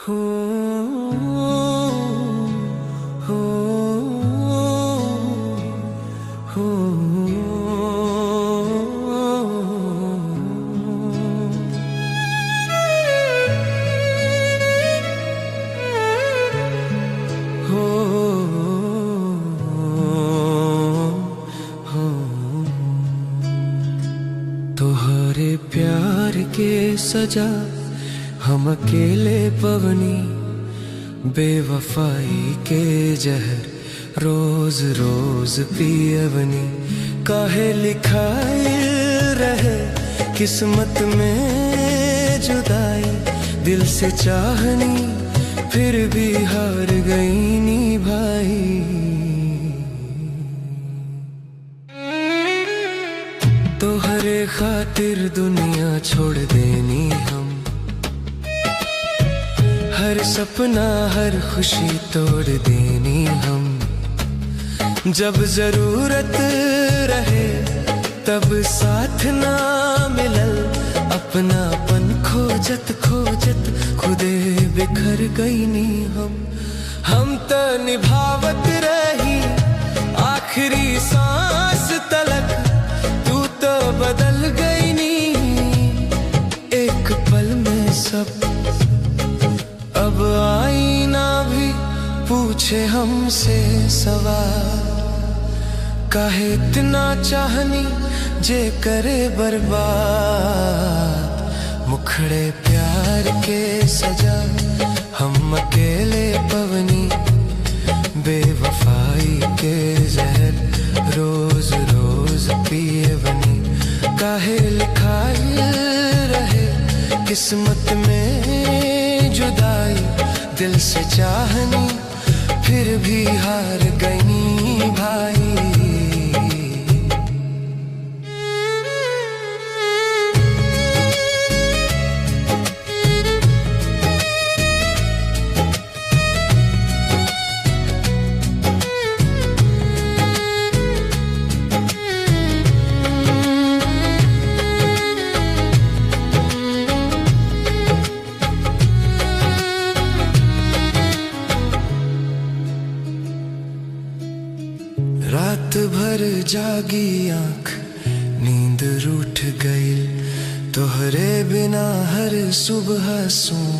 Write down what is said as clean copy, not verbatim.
हो हो हो तोहरे प्यार के सजा हम अकेले पवनी, बेवफाई के जहर रोज रोज पियवनी। काहे लिखाई रहे किस्मत में जुदाई, दिल से चाहनी फिर भी हार गई नी भाई। तोहरे खातिर दुनिया छोड़ देनी हम, हर सपना हर खुशी तोड़ देनी हम। जब जरूरत रहे तब साथ ना मिलल, अपनापन खोजत खोजत खुदे बिखर गई नी हम तो निभावत रही आखिरी सांस तलक, तू तो बदल गई नी एक पल में सब। अब आईना भी पूछे हमसे सवाल, काहे इतना चाहनी जे करे बर्बाद। मुखड़े प्यार के सजा हम अकेले पवनी, बेवफाई के जहर रोज रोज पियवनी। काहे लिखाई रहे किस्मत में जुदाई, दिल से चाहनी फिर भी हार गई भाई। रात भर जागी आँख नींद रूठ गई, तोहरे बिना हर सुबह सूं